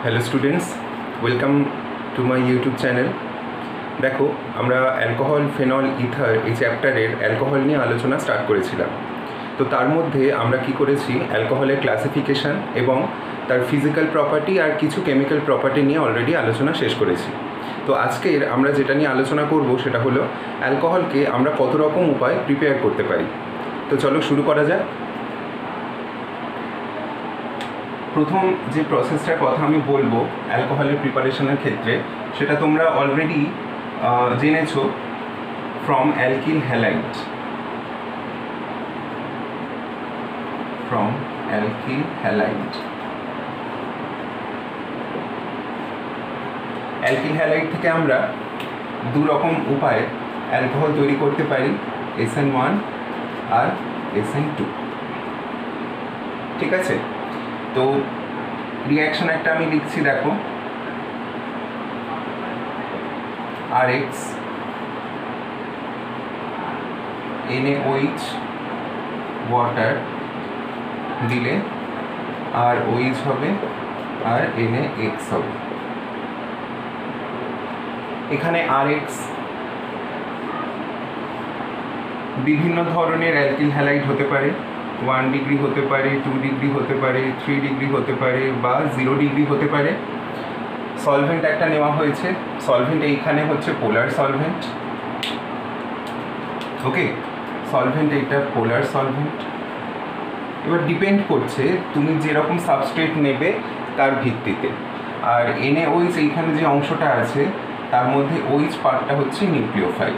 Hello students, welcome to my YouTube channel. দেখো, আমরা alcohol, phenol, ether এই চ্যাপ্টারের অ্যালকোহল নিয়ে আলোচনা স্টার্ট করেছিলাম। তো তার মধ্যে আমরা কি করেছি, অ্যালকোহলের ক্লাসিফিকেশান এবং তার ফিজিক্যাল প্রপার্টি আর কিছু কেমিক্যাল প্রপার্টি নিয়ে অলরেডি আলোচনা শেষ করেছি। তো আজকের আমরা যেটা নিয়ে আলোচনা করব সেটা হলো অ্যালকোহলকে আমরা কত রকম উপায় প্রিপেয়ার করতে পারি। তো চলো শুরু করা যাক। প্রথম যে প্রসেসটার কথা আমি বলবো অ্যালকোহলের প্রিপারেশনের ক্ষেত্রে, সেটা তোমরা অলরেডি জেনেছো, from alkyl halide. Alkyl halide থেকে আমরা দু রকম উপায়ে অ্যালকোহল তৈরি করতে পারি, SN1 আর SN2। ঠিক আছে, তো রিয়াকশন একটা আমি লিখছি, দেখো, RX NaOH ওয়াটার দিলে ROH হবে আর NaX হবে। এখানে RX বিভিন্ন ধরনের অ্যালকিল হ্যালাইড হতে পারে, 1 ডিগ্রি হতে পারে, 2 ডিগ্রি হতে পারে, 3 ডিগ্রি হতে পারে বা 0 ডিগ্রি হতে পারে। সলভেন্ট একটা নেওয়া হয়েছে, সলভেন্ট এইখানে হচ্ছে পোলার সলভেন্ট। ওকে, সলভেন্ট এইটা পোলার সলভেন্ট। এবার ডিপেন্ড করছে তুমি যেরকম সাবস্ট্রেট নেবে তার ভিত্তিতে। আর NaOH এইখানে যে অংশটা আছে তার মধ্যে OH পার্টটা হচ্ছে নিউক্লিওফাইল।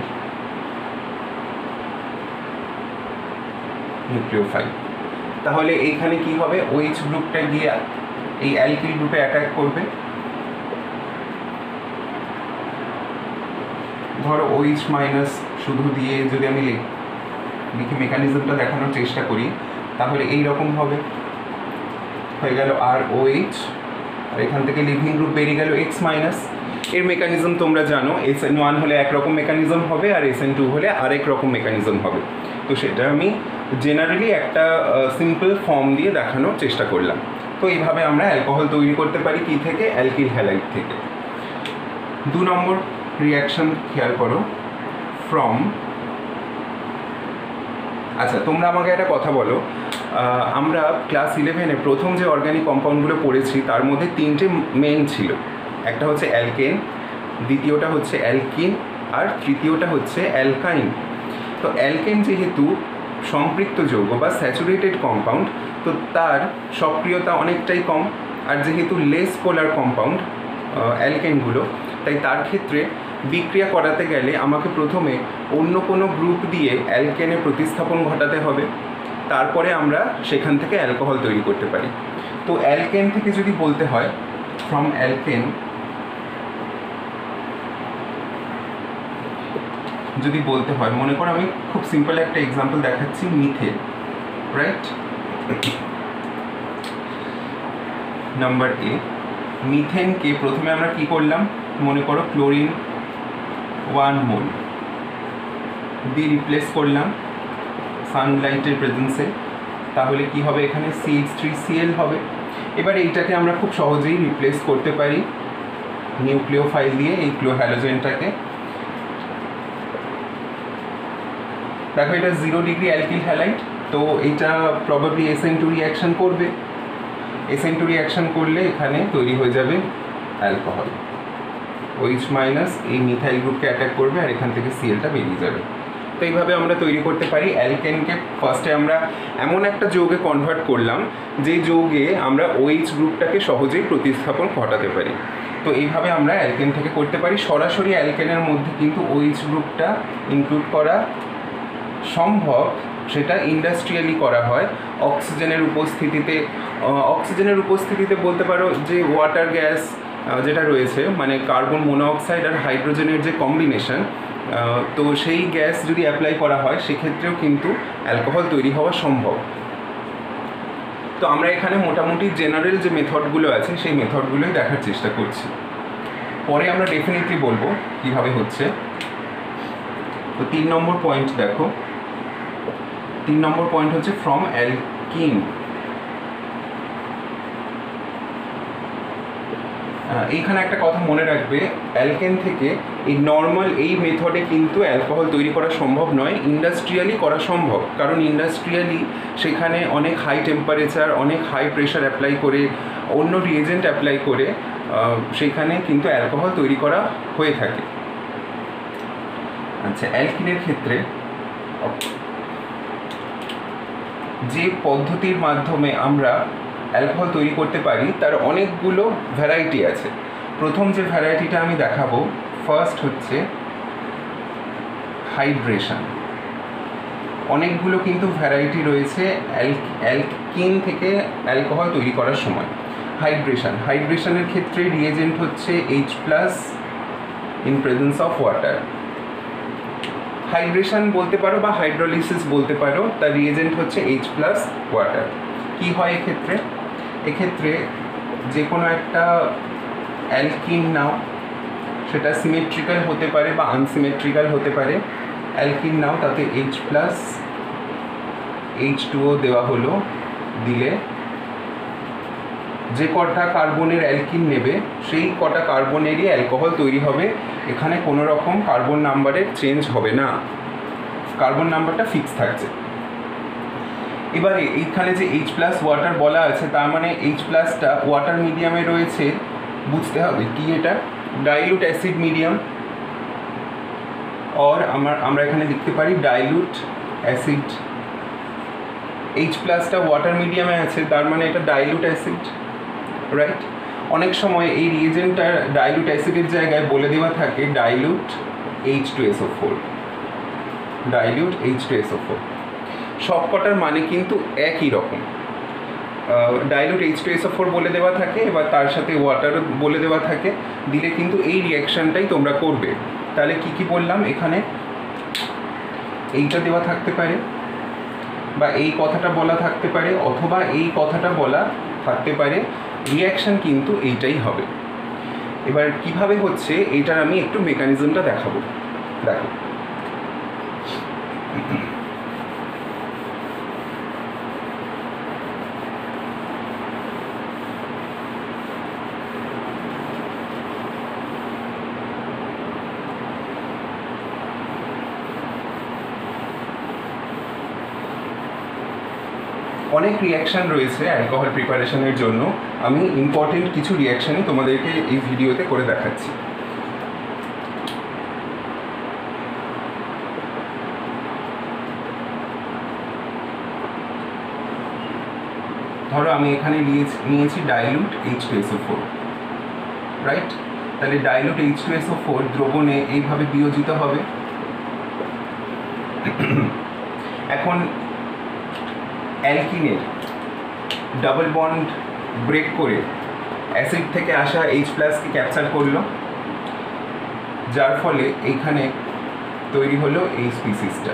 তাহলে এইখানে কি হবে, OH গ্রুপটা গিয়ে এই অ্যালকিল গ্রুপে অ্যাটাক করবে। ধরো OH মাইনাস শুধু দিয়ে যদি আমি লিখি মেকানিজমটা দেখানোর চেষ্টা করি, তাহলে এই রকম হবে, হয়ে গেল ROH, আর এখান থেকে লিভিং গ্রুপ বেরিয়ে গেল X মাইনাস। এর মেকানিজম তোমরা জানো, SN1 হলে একরকম মেকানিজম হবে আর SN2 হলে আরেক রকম মেকানিজম হবে। তো সেটা আমি জেনারেলি একটা সিম্পল ফর্ম দিয়ে দেখানোর চেষ্টা করলাম। তো এইভাবে আমরা অ্যালকোহল তৈরি করতে পারি কি থেকে, অ্যালকিল হ্যালাইড থেকে। 2 নম্বর রিয়াকশন খেয়াল করো, ফ্রম, আচ্ছা তোমরা আমাকে একটা কথা বলো, আমরা ক্লাস 11-এ প্রথম যে অর্গানিক কম্পাউন্ডগুলো পড়েছি তার মধ্যে 3টে মেন ছিল। একটা হচ্ছে অ্যালকেন, দ্বিতীয়টা হচ্ছে অ্যালকিন আর তৃতীয়টা হচ্ছে অ্যালকাইন। তো অ্যালকেন যেহেতু সম্পৃক্ত যৌগ বা স্যাচুরেটেড কম্পাউন্ড, তো তার সক্রিয়তা অনেকটাই কম। আর যেহেতু লেস পোলার কম্পাউন্ড অ্যালকেনগুলো, তাই তার ক্ষেত্রে বিক্রিয়া করাতে গেলে আমাকে প্রথমে অন্য কোনো গ্রুপ দিয়ে অ্যালকেনে প্রতিস্থাপন ঘটাতে হবে, তারপরে আমরা সেখান থেকে অ্যালকোহল তৈরি করতে পারি। তো অ্যালকেন থেকে যদি বলতে হয়, ফ্রম অ্যালকেন যদি বলতে হয়, মনে করো আমি খুব সিম্পল একটা এক্সাম্পল দেখাচ্ছি, মিথেন, রাইট? নাম্বার এ, মিথেনকে প্রথমে আমরা কি করলাম, মনে করো ক্লোরিন 1 মোল দিয়ে রিপ্লেস করলাম সানলাইটের প্রেজেন্সে, তাহলে কি হবে, এখানে CH3Cl হবে। এবার এইটাকে আমরা খুব সহজেই রিপ্লেস করতে পারি নিউক্লিওফাইল দিয়ে, এই ক্লোহ্যালোজেনটাকে। দেখো এটা 0 ডিগ্রি অ্যালকিল হ্যালাইড, তো এইটা প্রবাবলি SN2 রিয়াকশন করবে। SN2 রিয়াকশন করলে এখানে তৈরি হয়ে যাবে অ্যালকোহল। OH মাইনাস এই মিথাইল গ্রুপকে অ্যাটাক করবে আর এখান থেকে Clটা বেরিয়ে যাবে। তো এইভাবে আমরা তৈরি করতে পারি অ্যালকেনকে। ফার্স্টে আমরা এমন একটা যৌগে কনভার্ট করলাম যে যৌগে আমরা OH গ্রুপটাকে সহজেই প্রতিস্থাপন ঘটাতে পারি। তো এইভাবে আমরা অ্যালকেন থেকে করতে পারি। সরাসরি অ্যালকেনের মধ্যে কিন্তু OH গ্রুপটা ইনক্লুড করা সম্ভব, সেটা ইন্ডাস্ট্রিয়ালি করা হয় অক্সিজেনের উপস্থিতিতে বলতে পারো যে ওয়াটার গ্যাস যেটা রয়েছে, মানে কার্বন মনোঅক্সাইড আর হাইড্রোজেনের যে কম্বিনেশন, তো সেই গ্যাস যদি অ্যাপ্লাই করা হয় সেক্ষেত্রেও কিন্তু অ্যালকোহল তৈরি হওয়া সম্ভব। তো আমরা এখানে মোটামুটি জেনারেল যে মেথডগুলো আছে সেই মেথডগুলোই দেখার চেষ্টা করছি, পরে আমরা ডেফিনেটলি বলবো কীভাবে হচ্ছে। তো 3 নম্বর পয়েন্ট দেখো, 3 নম্বর পয়েন্ট হচ্ছে ফ্রম অ্যালকিন। এইখানে একটা কথা মনে রাখবে, অ্যালকেন থেকে এই নর্মাল এই মেথডে কিন্তু অ্যালকোহল তৈরি করা সম্ভব নয়, ইন্ডাস্ট্রিয়ালি করা সম্ভব। কারণ ইন্ডাস্ট্রিয়ালি সেখানে অনেক হাই টেম্পারেচার, অনেক হাই প্রেশার অ্যাপ্লাই করে, অন্য রিয়েজেন্ট অ্যাপ্লাই করে সেখানে কিন্তু অ্যালকোহল তৈরি করা হয়ে থাকে। আচ্ছা, অ্যালকিনের ক্ষেত্রে যে পদ্ধতির মাধ্যমে আমরা অ্যালকোহল তৈরি করতে পারি তার অনেকগুলো ভ্যারাইটি আছে। প্রথম যে ভ্যারাইটিটা আমি দেখাবো, ফার্স্ট হচ্ছে হাইড্রেশন। অনেকগুলো কিন্তু ভ্যারাইটি রয়েছে অ্যালকিন থেকে অ্যালকোহল তৈরি করার সময়। হাইড্রেশনের ক্ষেত্রে রিয়েজেন্ট হচ্ছে H+ in presence of water. Hydration বলতে পারো বা হাইড্রোলিসিস বলতে পারো, তার রিয়েজেন্ট হচ্ছে H+ ওয়াটার। কি হয় এক্ষেত্রে যে কোনো একটা অ্যালকিন নাও, সেটা সিমেট্রিক্যাল হতে পারে বা আনসিমেট্রিক্যাল হতে পারে। অ্যালকিন নাও, তাতে H+ H2O দেওয়া হলো, দিলে যে কটা কার্বনের অ্যালকিন নেবে সেই কটা কার্বনেরই অ্যালকোহল তৈরি হবে। এখানে কোনো রকম কার্বন নাম্বারের চেঞ্জ হবে না, কার্বন নাম্বারটা ফিক্স থাকছে। এবারে এইখানে যে H+ ওয়াটার বলা আছে, তার মানে H+টা ওয়াটার মিডিয়ামে রয়েছে, বুঝতে হবে কি এটা ডাইলুট অ্যাসিড মিডিয়াম, और আমরা এখানে লিখতে পারি ডাইলুট অ্যাসিড। H+টা ওয়াটার মিডিয়ামে আছে, তার মানে এটা ডাইলুট অ্যাসিড, রাইট। অনেক সময় এই রিয়েজেন্টটার ডাইলুট অ্যাসিডের জায়গায় বলে দেওয়া থাকে ডাইলুট H2SO4, ডাইলুট H2SO4। সব কটার মানে কিন্তু একই রকম, ডাইলুট H2SO4 বলে দেওয়া থাকে, এবার তার সাথে ওয়াটারও বলে দেওয়া থাকে, দিলে কিন্তু এই রিয়াকশানটাই তোমরা করবে। তাহলে কি বললাম, এখানে এইটা দেওয়া থাকতে পারে বা এই কথাটা বলা থাকতে পারে, অথবা এই কথাটা বলা থাকতে পারে, রিয়াকশান কিন্তু এইটাই হবে। এবার কিভাবে হচ্ছে এইটার আমি একটু মেকানিজমটা দেখাবো। দেখো, অনেক রিয়াকশান রয়েছে অ্যালকোহল প্রিপারেশনের জন্য। আমি ইম্পর্টেন্ট কিছু রিয়াকশানই তোমাদেরকে এই ভিডিওতে করে দেখাচ্ছি। ধরো আমি এখানে নিয়েছি ডাইলুট H2SO4, রাইট। তাহলে ডাইলুট H2SO4 দ্রবণে এইভাবে বিয়োজিত হবে। এখন অ্যালকিনের ডাবল বন্ড ব্রেক করে অ্যাসিড থেকে আসা H+কে ক্যাপচার করলো, যার ফলে এইখানে তৈরি হলো এই স্পিসিসটা।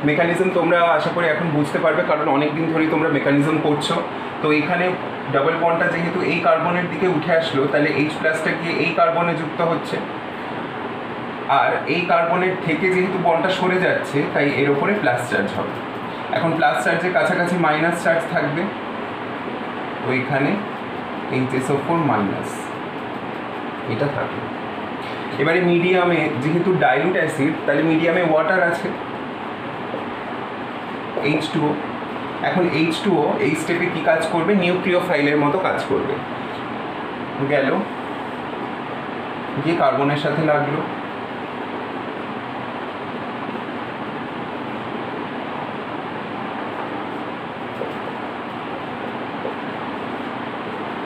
মেকানিজম তোমরা আশা করি এখন বুঝতে পারবে, কারণ অনেক দিন ধরেই তোমরা মেকানিজম করছো। তো এইখানে ডাবল বন্ডটা যেহেতু এই কার্বনের দিকে উঠে আসলো, তাহলে H+টা গিয়ে এই কার্বনে যুক্ত হচ্ছে, আর এই কার্বনের থেকে যেহেতু বন্ডটা সরে যাচ্ছে, তাই এর ওপরে প্লাস চার্জ হবে। এখন প্লাস চার্জের কাছাকাছি মাইনাস চার্জ থাকবে, তো এখানে HSO4- এটা থাকবে। এবারে মিডিয়ামে যেহেতু ডাইলুট অ্যাসিড, তাহলে মিডিয়ামে ওয়াটার আছে, H2O। এখন H2O এই স্টেপে কী কাজ করবে, নিউক্লিওফাইলের মতো কাজ করবে। গেল, গিয়ে কার্বনের সাথে লাগলো,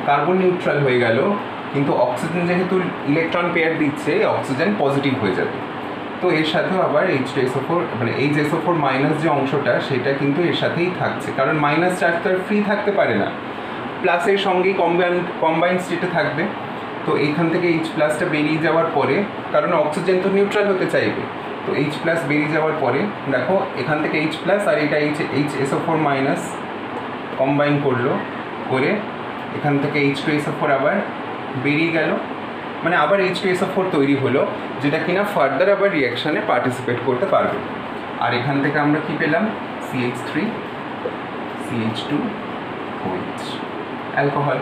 কার্বন নিউট্রাল হয়ে গেল, কিন্তু অক্সিজেন যেহেতু ইলেকট্রন পেয়ার দিচ্ছে, অক্সিজেন পজিটিভ হয়ে যাবে। তো এর সাথেও আবার H2SO4 মানে HSO4- যে অংশটা, সেটা কিন্তু এর সাথেই থাকছে, কারণ মাইনাস চার্জ তো ফ্রি থাকতে পারে না, প্লাসের সঙ্গেই কম্বাইন স্টেটে থাকবে। তো এইখান থেকে H+টা বেরিয়ে যাওয়ার পরে, কারণ অক্সিজেন তো নিউট্রাল হতে চাইবে, তো H+ বেরিয়ে যাওয়ার পরে দেখো এখান থেকে H+ আর এটা HSO4- কম্বাইন করলো, করে এখান থেকে H2SO4 আবার বেরিয়ে গেল, মানে আবার H2SO4 তৈরি হলো, যেটা কিনা ফার্দার আবার রিয়াকশানে পার্টিসিপেট করতে পারবে। আর এখান থেকে আমরা কি পেলাম, CH3 CH2OH। অ্যালকোহল।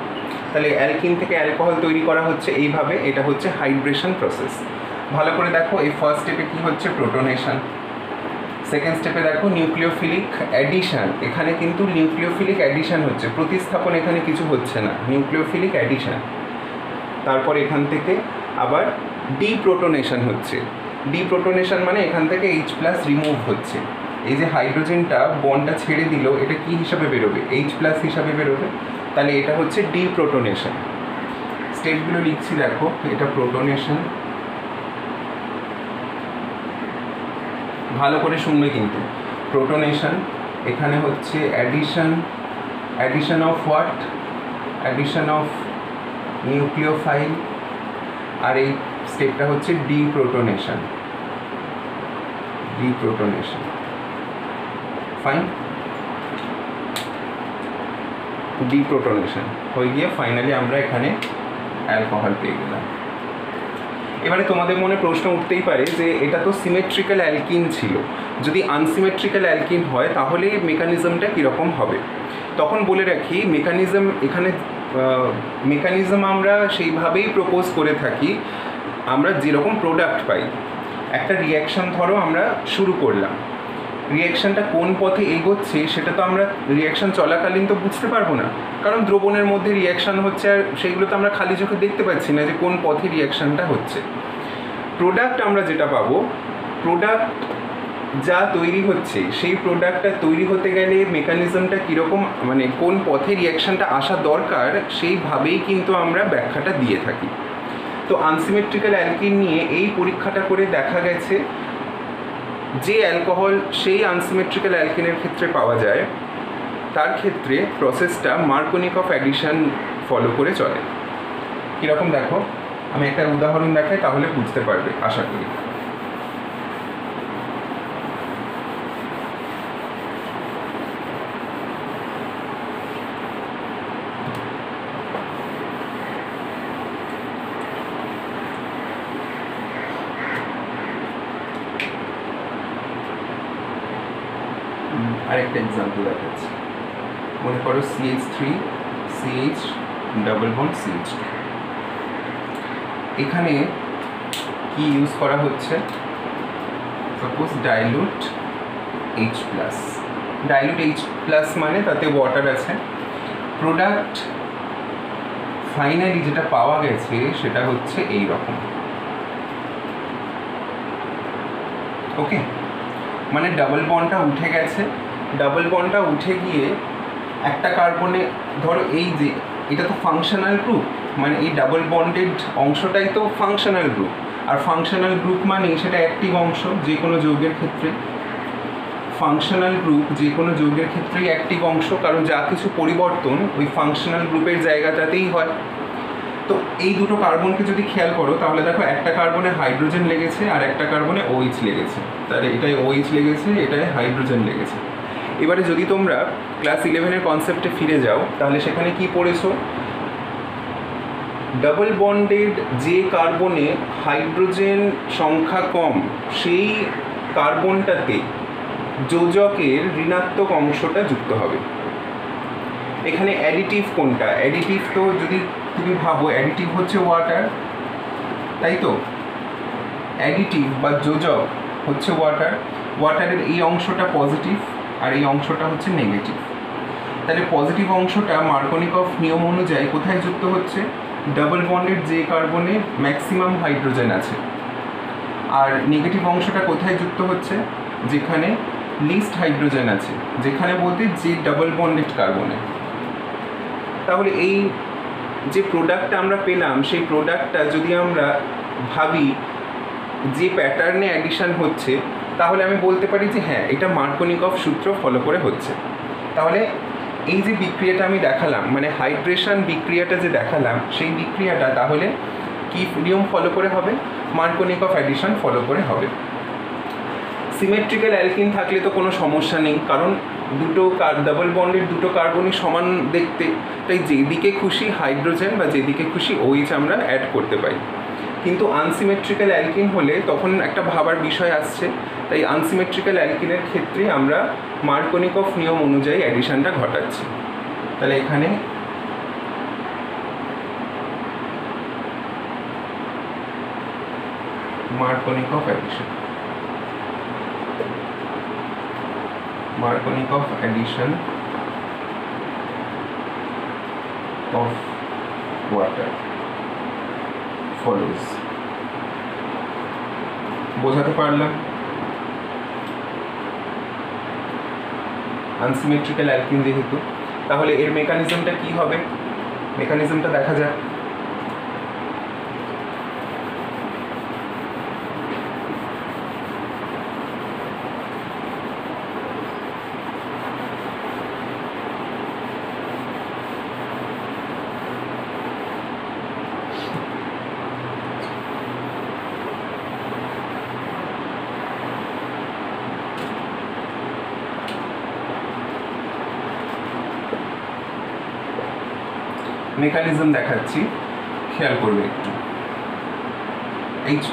তাহলে অ্যালকিন থেকে অ্যালকোহল তৈরি করা হচ্ছে এইভাবে, এটা হচ্ছে হাইড্রেশন প্রসেস। ভালো করে দেখো, এই ফার্স্ট স্টেপে কী হচ্ছে, প্রোটোনেশন। সেকেন্ড স্টেপে দেখো নিউক্লিওফিলিক অ্যাডিশন, এখানে কিন্তু নিউক্লিওফিলিক অ্যাডিশন হচ্ছে, প্রতিস্থাপন এখানে কিছু হচ্ছে না, নিউক্লিওফিলিক অ্যাডিশন। তারপর এখান থেকে আবার ডিপ্রোটোনেশন হচ্ছে। ডিপ্রোটোনেশন মানে এখান থেকে H+ রিমুভ হচ্ছে। এই যে হাইড্রোজেনটা বন্ডটা ছেড়ে দিল, এটা কি হিসাবে বেরোবে, H+ হিসাবে বেরোবে। তাহলে এটা হচ্ছে ডিপ্রোটোনেশন। স্টেপগুলো লিখছি দেখো, এটা প্রোটোনেশন, ভালো করে শুনবে কিন্তু। প্রোটোনেশন, এখানে হচ্ছে addition of what, addition of nucleophile, আর এই স্টেপটা হচ্ছে ডিপ্রোটোনেশন। ফাইন, ডিপ্রোটোনেশন হয়ে গিয়ে ফাইনালি আমরা এখানে অ্যালকোহল পেয়ে গেলাম। এবারে তোমাদের মনে প্রশ্ন উঠতেই পারে যে এটা তো সিমেট্রিক্যাল অ্যালকিন ছিল, যদি আনসিমেট্রিক্যাল অ্যালকিন হয় তাহলে মেকানিজমটা কীরকম হবে। তখন বলে রাখি, মেকানিজম আমরা সেইভাবেই প্রপোজ করে থাকি, আমরা যেরকম প্রোডাক্ট পাই। একটা রিয়াকশান ধরো আমরা শুরু করলাম, রিয়াকশানটা কোন পথে এগোচ্ছে সেটা তো আমরা রিয়াকশান চলাকালীন তো বুঝতে পারবো না, কারণ দ্রবণের মধ্যে রিয়াকশান হচ্ছে আর সেইগুলো তো আমরা খালি চোখে দেখতে পাচ্ছি না যে কোন পথে রিয়াকশানটা হচ্ছে। প্রোডাক্ট আমরা যেটা পাবো, প্রোডাক্ট যা তৈরি হচ্ছে সেই প্রোডাক্টটা তৈরি হতে গেলে মেকানিজমটা কীরকম, মানে কোন পথে রিয়াকশানটা আসা দরকার সেইভাবেই কিন্তু আমরা ব্যাখ্যাটা দিয়ে থাকি। তো আনসিমেট্রিক্যাল অ্যালকিন নিয়ে এই পরীক্ষাটা করে দেখা গেছে যে অ্যালকোহল সেই আনসিমেট্রিক্যাল অ্যালকিনের ক্ষেত্রে পাওয়া যায়, তার ক্ষেত্রে প্রসেসটা মার্কোনিকফ অ্যাডিশন ফলো করে চলে। কীরকম দেখো, আমি একটা উদাহরণ দেখাই তাহলে বুঝতে পারবে আশা করি। আরেকটা এক্সাম্পল দেখাচ্ছি। মনে করো CH3 CH double bond CH2, এখানে কি ইউজ করা হচ্ছে, suppose dilute H+। Dilute H+ মানে তাতে ওয়াটার আছে। প্রোডাক্ট ফাইনালি যেটা পাওয়া গেছে সেটা হচ্ছে এই রকম। ওকে, মানে ডাবল বন্ডটা উঠে গেছে, ডাবল বন্ডটা উঠে গিয়ে একটা কার্বনে, ধরো এই যে এটা তো ফাংশনাল গ্রুপ, মানে এই ডাবল বন্ডেড অংশটাই তো ফাংশনাল গ্রুপ, আর ফাংশনাল গ্রুপ মানে সেটা অ্যাক্টিভ অংশ যে কোনো যৌগের ক্ষেত্রে। ফাংশনাল গ্রুপ যে কোনো যৌগের ক্ষেত্রেই অ্যাক্টিভ অংশ, কারণ যা কিছু পরিবর্তন ওই ফাংশনাল গ্রুপের জায়গাটাতেই হয়। তো এই দুটো কার্বনকে যদি খেয়াল করো তাহলে দেখো একটা কার্বনে হাইড্রোজেন লেগেছে আর একটা কার্বনে OH লেগেছে, তাহলে এটাই OH লেগেছে, এটাই হাইড্রোজেন লেগেছে। এবারে যদি তোমরা ক্লাস 11-এর কনসেপ্টে ফিরে যাও তাহলে সেখানে কি পড়েছো, ডাবল বন্ডেড যে কার্বনে হাইড্রোজেন সংখ্যা কম সেই কার্বনটাতে যোজকের ঋণাত্মক অংশটা যুক্ত হবে। এখানে অ্যাডিটিভ কোনটা, অ্যাডিটিভ তো যদি তুমি ভাবো অ্যাডিটিভ হচ্ছে ওয়াটার, তাই তো, অ্যাডিটিভ বা যোজক হচ্ছে ওয়াটার। ওয়াটারের এই অংশটা পজিটিভ আর এই অংশটা হচ্ছে নেগেটিভ। তাহলে পজিটিভ অংশটা মার্কোনিকফ নিয়ম অনুযায়ী কোথায় যুক্ত হচ্ছে, ডাবল বন্ডেড যে কার্বনে ম্যাক্সিমাম হাইড্রোজেন আছে, আর নেগেটিভ অংশটা কোথায় যুক্ত হচ্ছে, যেখানে লিস্ট হাইড্রোজেন আছে, যেখানে বলতে যে ডাবল বন্ডেড কার্বনে। তাহলে এই যে প্রোডাক্টটা আমরা পেলাম সেই প্রোডাক্টটা যদি আমরা ভাবি যে প্যাটার্নে অ্যাডিশন হচ্ছে তাহলে আমি বলতে পারি যে হ্যাঁ এটা মার্কোনিকফ সূত্র ফলো করে হচ্ছে। তাহলে এই যে বিক্রিয়াটা আমি দেখালাম, মানে হাইড্রেশন বিক্রিয়াটা যে দেখালাম সেই বিক্রিয়াটা তাহলে কি নিয়ম ফলো করে হবে, মার্কোনিকফ অ্যাডিশন ফলো করে হবে। সিমেট্রিক্যাল অ্যালকিন থাকলে তো কোনো সমস্যা নেই, কারণ দুটো ডাবল বন্ডের দুটো কার্বনই সমান দেখতে, তাই যেদিকে খুশি হাইড্রোজেন বা যেদিকে খুশি OH আমরা অ্যাড করতে পারি। কিন্তু আনসিমেট্রিক্যাল অ্যালকিন হলে তখন একটা ভাবার বিষয় আসছে, তাই আনসিমেট্রিক্যাল অ্যালকিনের ক্ষেত্রে আমরা মার্কোনিকফ নিয়ম অনুযায়ী অ্যাডিশনটা ঘটাচ্ছি। তাহলে এখানে Markovnikov addition. Markovnikov addition of water follows. বোঝাতে পারলাম? আনসিমেট্রিক্যাল অ্যালকিন যেহেতু, তাহলে এর মেকানিজমটা কি হবে? মেকানিজমটা দেখা যাক। মেকানিজম দেখাচ্ছি, খেয়াল করবে একটু। H+,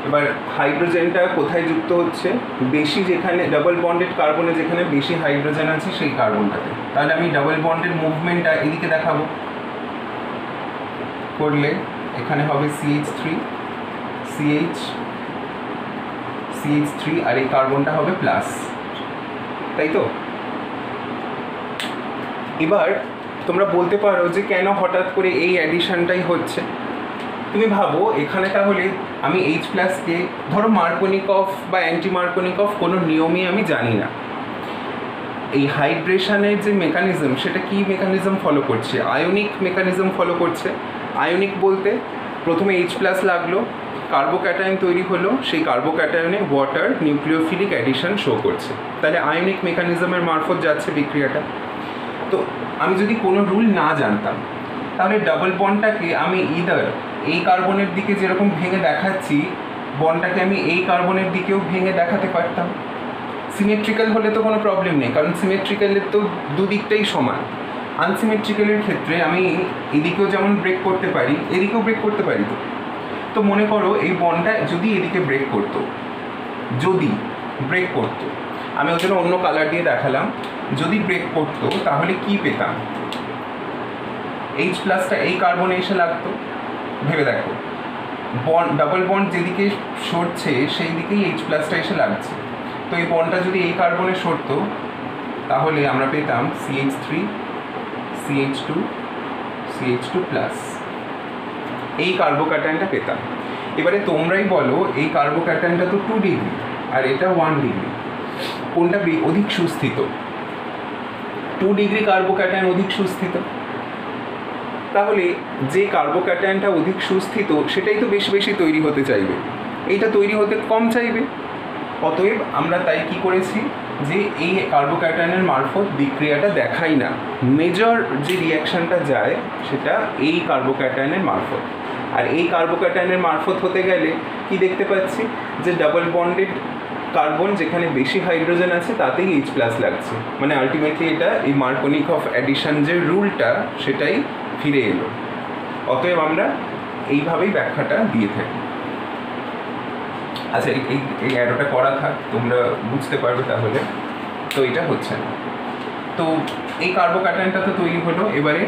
এবার হাইড্রোজেনটা কোথায় যুক্ত হচ্ছে? বেশি যেখানে ডাবল বন্ডেড কার্বনে যেখানে বেশি হাইড্রোজেন আছে সেই কার্বনটাতে। তাহলে আমি ডাবল বন্ডেড মুভমেন্টটা এদিকে দেখাবো, করলে এখানে হবে CH3 আর এই কার্বনটা হবে প্লাস, তাই তো? এবার তোমরা বলতে পারো যে কেন হঠাৎ করে এই অ্যাডিশনটাই হচ্ছে। তুমি ভাবো এখানে তাহলে আমি H+কে ধরো মার্কোনিকভ বা অ্যান্টি মার্কোনিকভ কোনো নিয়মই আমি জানি না। এই হাইড্রেশনের যে মেকানিজম সেটা কি মেকানিজম ফলো করছে? আয়নিক মেকানিজম ফলো করছে। আয়নিক বলতে প্রথমে H+ লাগলো, কার্বোক্যাটায়ন তৈরি হলো, সেই কার্বোক্যাটায়নে ওয়াটার নিউক্লিওফিলিক অ্যাডিশন শো করছে। তাহলে আয়নিক মেকানিজমের মারফত যাচ্ছে বিক্রিয়াটা। তো আমি যদি কোনো রুল না জানতাম তাহলে ডাবল বন্ডটাকে আমি ইদার এই কার্বনের দিকে যেরকম ভেঙে দেখাচ্ছি, বন্ডটাকে আমি এই কার্বনের দিকেও ভেঙে দেখাতে পারতাম। সিমেট্রিক্যাল হলে তো কোনো প্রবলেম নেই, কারণ সিমেট্রিক্যালের তো দুদিকটাই সমান। আনসিমেট্রিক্যালের ক্ষেত্রে আমি এদিকেও যেমন ব্রেক করতে পারি, এদিকেও ব্রেক করতে পারি। তো মনে করো এই বন্ডটা যদি এদিকে ব্রেক করতো, আমি ওই জন্য অন্য কালার দিয়ে দেখালাম, যদি ব্রেক করতো তাহলে কি পেতাম? H+টা এই কার্বনে এসে লাগতো। ভেবে দেখো, ডাবল বন্ড যেদিকে সরছে সেই দিকেই H+টা এসে লাগছে। তো এই বন্ডটা যদি এই কার্বনে সরতো তাহলে আমরা পেতাম CH3 CH2 CH2+, এই কার্বোক্যাটায়নটা পেতাম। এবারে তোমরাই বলো এই কার্বোক্যাটায়নটা তো 2 ডিগ্রি আর এটা 1 ডিগ্রি, কোনটা অধিক সুস্থিত? 2 ডিগ্রি কার্বোক্যাটায়ন অধিক সুস্থিত। তাহলে যে কার্বোক্যাটায়নটা অধিক সুস্থিত সেটাই তো বেশি বেশি তৈরি হতে চাইবে, এইটা তৈরি হতে কম চাইবে। অতএব আমরা তাই কি করেছি যে এই কার্বোক্যাটায়নের মারফত বিক্রিয়াটা দেখাই না, মেজর যে রিয়াকশানটা যায় সেটা এই কার্বোক্যাটায়নের মারফত। আর এই কার্বোক্যাটায়নের মারফত হতে গেলে কি দেখতে পাচ্ছি যে ডাবল বন্ডেড কার্বন যেখানে বেশি হাইড্রোজেন আছে তাতেই H+ লাগছে, মানে আলটিমেটলি এটা এই মার্কোনিকভ অ্যাডিশন যে রুলটা সেটাই ফিরে এলো। অতএব আমরা এইভাবেই ব্যাখ্যাটা দিয়ে থাকি। আচ্ছা, এই অ্যারোটা করা থাক, তোমরা বুঝতে পারবে তাহলে। তো এটা হচ্ছে না। তো এই কার্বোক্যাটায়নটা তো তৈরি হলো, এবারে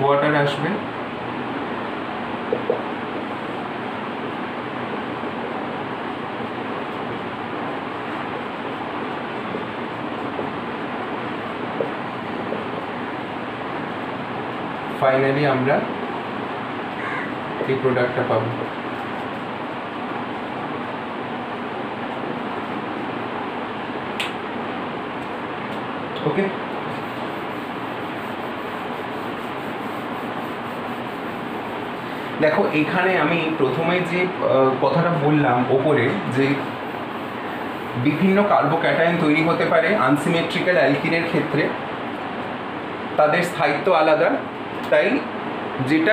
ওয়াটার আসবে, ফাইনালি আমরা এই প্রোডাক্টটা পাবো। ওকে, দেখো এখানে আমি প্রথমে যে কথাটা বললাম ওপরে, যে বিভিন্ন কার্বোক্যাটায়ন তৈরি হতে পারে আনসিমেট্রিক্যাল অ্যালকিনের ক্ষেত্রে, তাদের স্থায়িত্ব আলাদা, তাই যেটা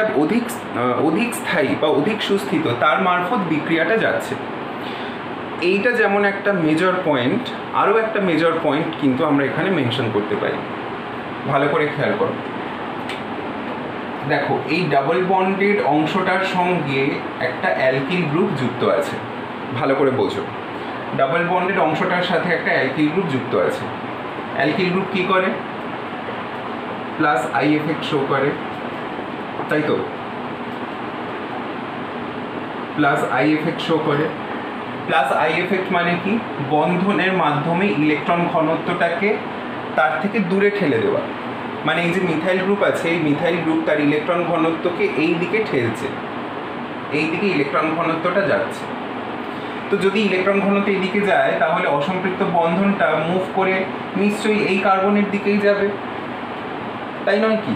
অধিক স্থায়ী বা অধিক সুস্থিত তার মারফত বিক্রিয়াটা যাচ্ছে। এইটা যেমন একটা মেজর পয়েন্ট, আরও একটা মেজর পয়েন্ট কিন্তু আমরা এখানে মেনশন করতে পারি। ভালো করে খেয়াল করো, দেখো এই ডাবল বন্ডেড অংশটার সঙ্গে একটা অ্যালকিল গ্রুপ যুক্ত আছে। ভালো করে বোঝো, ডাবল বন্ডেড অংশটার সাথে একটা অ্যালকিল গ্রুপ যুক্ত আছে। অ্যালকিল গ্রুপ কী করে? প্লাস আই এফেক্ট শো করে, তাই তো? প্লাস আই এফেক্ট শো করে। প্লাস আই এফেক্ট মানে কি? বন্ধনের মাধ্যমে ইলেকট্রন ঘনত্বটাকে তার থেকে দূরে ঠেলে দেওয়া। মানে এই যে মিথাইল গ্রুপ আছে, এই মিথাইল গ্রুপ তার ইলেকট্রন ঘনত্বকে এই দিকে ঠেলছে, এই দিকে ইলেকট্রন ঘনত্বটা যাচ্ছে। তো যদি ইলেকট্রন ঘনত্ব এইদিকে যায় তাহলে অসম্পৃক্ত বন্ধনটা মুভ করে নিশ্চয়ই এই কার্বনের দিকেই যাবে, তাই নয় কি?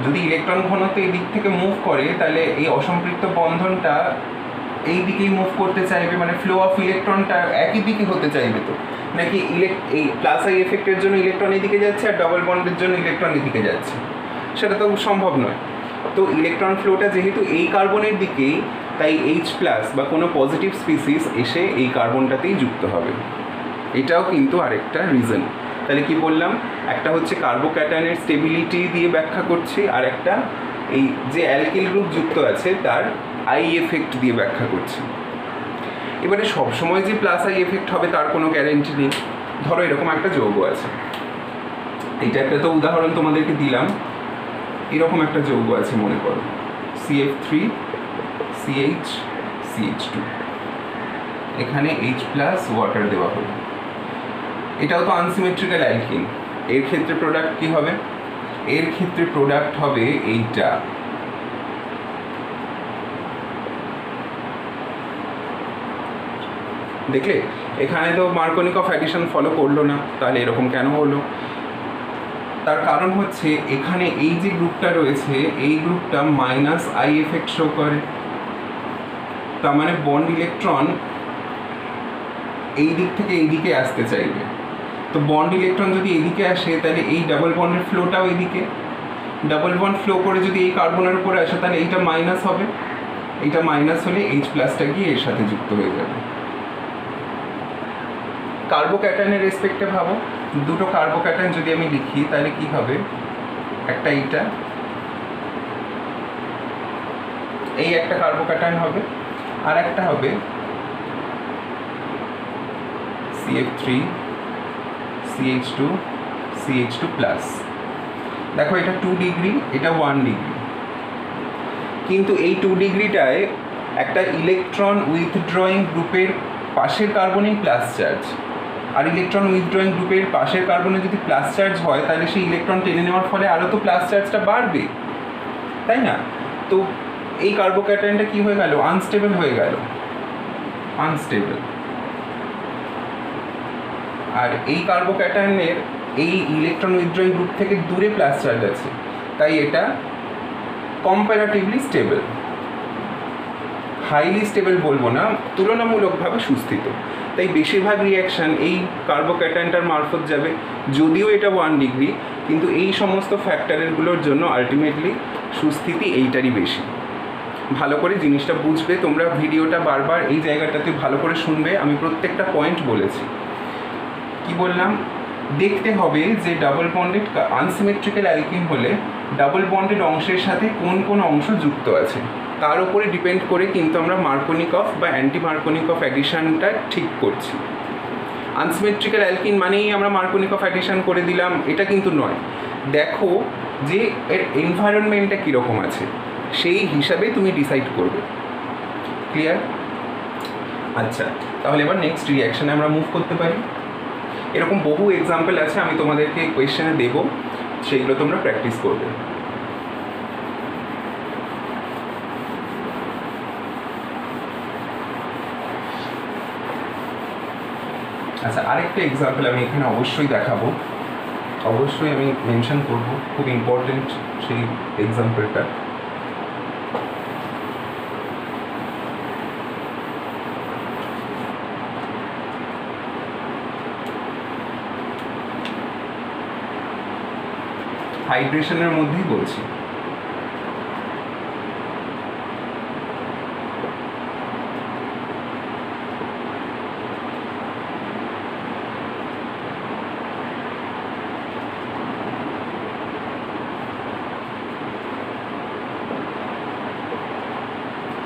যদি ইলেকট্রন ঘনত্ব এই দিক থেকে মুভ করে তাহলে এই অসম্পৃক্ত বন্ধনটা এই দিকেই মুভ করতে চাইবে, মানে ফ্লো অফ ইলেকট্রনটা একই দিকে হতে চাইবে। তো নাকি এই প্লাস আই এফেক্টের জন্য ইলেকট্রন এদিকে যাচ্ছে আর ডবল বন্ডের জন্য ইলেকট্রন এদিকে যাচ্ছে? সেটা তো সম্ভব নয়। তো ইলেকট্রন ফ্লোটা যেহেতু এই কার্বনের দিকেই, তাই এইচ প্লাস বা কোনো পজিটিভ স্পিসিস এসে এই কার্বনটাতেই যুক্ত হবে। এটাও কিন্তু আরেকটা রিজন। তাহলে কি বললাম? একটা হচ্ছে কার্বোক্যাটায়নের স্টেবিলিটি দিয়ে ব্যাখ্যা করছি, আর একটা এই যে অ্যালকিল গ্রুপ যুক্ত আছে তার আই এফেক্ট দিয়ে ব্যাখ্যা করছি। এবারে সবসময় যে প্লাস আই এফেক্ট হবে তার কোনো গ্যারেন্টি নেই। ধরো এরকম একটা যৌগ আছে, এইটা একটা তো উদাহরণ তোমাদেরকে দিলাম। এরকম একটা যৌগ আছে মনে করো, CF3 CH CH2, এখানে H প্লাস ওয়াটার দেওয়া হলো। এটাও তো আনসিমেট্রিক্যাল অ্যালকিন। এর ক্ষেত্রে প্রোডাক্ট কি হবে? এর ক্ষেত্রে প্রোডাক্ট হবে এইটা। দেখলে এখানে তো মার্কোনিকফ অ্যাডিশন ফলো করলো না, তাহলে এরকম কেন হলো? তার কারণ হচ্ছে এখানে এই যে গ্রুপটা রয়েছে এই গ্রুপটা মাইনাস আই এফেক্ট শো করে। তার মানে বন্ড ইলেকট্রন এই দিক থেকে এই দিকে আসতে চাইবে। তো বন্ড ইলেকট্রন যদি এদিকে আসে তাহলে এই ডাবল বন্ডের ফ্লোটাও এদিকে, ডাবল বন্ড ফ্লো করে যদি এই কার্বনের উপরে আসে তাহলে এইটা মাইনাস হবে, এইটা মাইনাস হলে এইচ প্লাসটা গিয়ে এর সাথে যুক্ত হয়ে যাবে। কার্বোক্যাটায়নের রেসপেক্টে ভাবো, দুটো কার্বোক্যাটায়ন যদি আমি লিখি তাহলে কি হবে? একটা এইটা, এই একটা কার্বোক্যাটায়ন হবে, আর একটা হবে CF3 CH2 CH2 প্লাস। দেখো এটা 2 ডিগ্রি, এটা 1 ডিগ্রি, কিন্তু এই 2 ডিগ্রিটায় একটা ইলেকট্রন উইথড্রয়িং গ্রুপের পাশের কার্বনে প্লাস চার্জ, আর ইলেকট্রন উইথড্রয়িং গ্রুপের পাশের কার্বনে যদি প্লাস চার্জ হয় তাহলে সেই ইলেকট্রন টেনে নেওয়ার ফলে আরও তো প্লাস চার্জটা বাড়বে, তাই না? তো এই কার্বোক্যাটায়নটা কি হয়ে গেল? আনস্টেবল হয়ে গেল, আনস্টেবল। আর এই কার্বোক্যাটায়নের এই ইলেকট্রন উইথড্রয়িং গ্রুপ থেকে দূরে প্লাস চার্জ আছে, তাই এটা কম্পারেটিভলি স্টেবল। হাইলি স্টেবল বলবো না, তুলনামূলকভাবে সুস্থিত। তাই বেশিরভাগ রিয়াকশান এই কার্বোক্যাটায়নটার মারফত যাবে। যদিও এটা 1 ডিগ্রি, কিন্তু এই সমস্ত ফ্যাক্টরগুলোর জন্য আলটিমেটলি সুস্থিতি এইটারই বেশি। ভালো করে জিনিসটা বুঝবে তোমরা, ভিডিওটা বারবার এই জায়গাটাতে ভালো করে শুনবে। আমি প্রত্যেকটা পয়েন্ট বলেছি। কি বললাম? দেখতে হবে যে ডাবল বন্ডেড আনসিমেট্রিক্যাল অ্যালকিন হলে ডাবল বন্ডেড অংশের সাথে কোন কোন অংশ যুক্ত আছে তার উপরে ডিপেন্ড করে কিন্তু আমরা মার্কোনিকফ বা অ্যান্টি মার্কোনিকফ অ্যাডিশনটা ঠিক করছি। আনসিমেট্রিক্যাল অ্যালকিন মানেই আমরা মার্কোনিকফ অ্যাডিশন করে দিলাম, এটা কিন্তু নয়। দেখো যে এর এনভায়রনমেন্টটা কীরকম আছে, সেই হিসাবে তুমি ডিসাইড করবে। ক্লিয়ার? আচ্ছা, তাহলে এবার নেক্সট রিয়াকশানে আমরা মুভ করতে পারি। এরকম বহু এক্সাম্পল আছে, আমি তোমাদেরকে কোয়েশ্চেনে দেবো, সেগুলো তোমরা প্র্যাকটিস করবে। আচ্ছা, আরেকটা এক্সাম্পল আমি এখানে অবশ্যই দেখাবো, অবশ্যই আমি মেনশন করব, খুব ইম্পর্টেন্ট সেই এক্সাম্পলটা। হাইড্রেশনের মধ্যেই বলছি।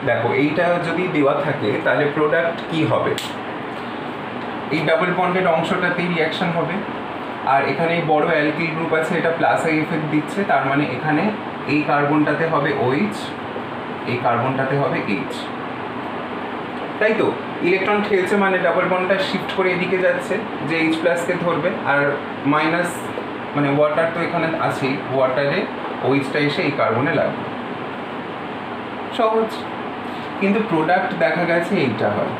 দেখো এইটা যদি দেওয়া থাকে তাহলে প্রোডাক্ট কি হবে? এই ডাবল বন্ডেড অংশটাতেই রিয়াকশন হবে, আর এখানে বড় অ্যালকিল গ্রুপ আছে, এটা প্লাস আই ইফেক্ট দিচ্ছে, তার মানে এখানে এই কার্বনটাতে হবে OH, এই কার্বনটাতে হবে H, তাই তো? ইলেকট্রন ঠেলছে মানে ডাবল বন্ডটা শিফট করে এদিকে যাচ্ছে, যে H+কে ধরবে, আর মাইনাস মানে ওয়াটার তো এখানে আছেই, ওয়াটারে OHটা এসে এই কার্বনে লাগবে। সহজ, কিন্তু প্রোডাক্ট দেখা গেছে এইটা হয়।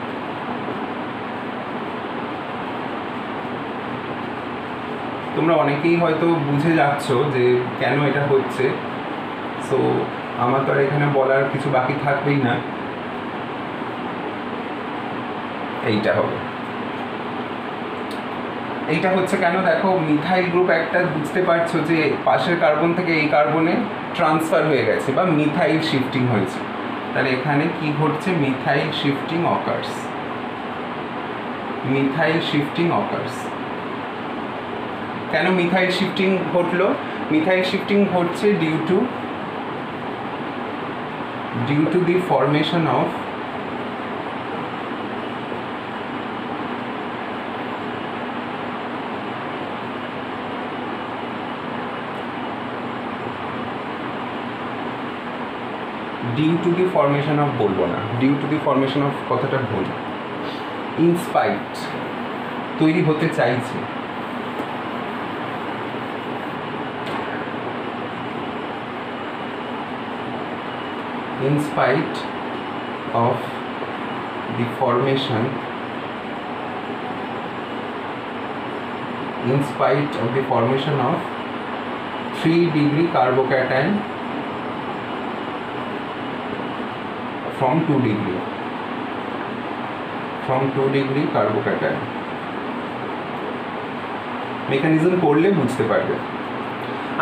তোমরা অনেকেই হয়তো বুঝে যাচ্ছ যে কেন এটা হচ্ছে, সো আমার তো আর এখানে বলার কিছু বাকি থাকবেই না, এইটা হবে। এইটা হচ্ছে কেন, দেখো মিথাইল গ্রুপ একটা বুঝতে পারছো যে পাশের কার্বন থেকে এই কার্বনে ট্রান্সফার হয়ে গেছে বা মিথাইল শিফটিং হয়েছে, তাহলে এখানে কি ঘটছে, methyl shifting occurs, methyl shifting occurs. কেন মিথাইল শিফটিং ঘটলো? মিথাইল শিফটিং ঘটছে due to the formation of বলবো না, due to the formation of কথাটা ভুল, ইনস্পাইট তৈরি হতে চাইছে। In spite of the formation of 3-degree carbocation from 2-degree carbocation mechanism করলে বুঝতে পারবে।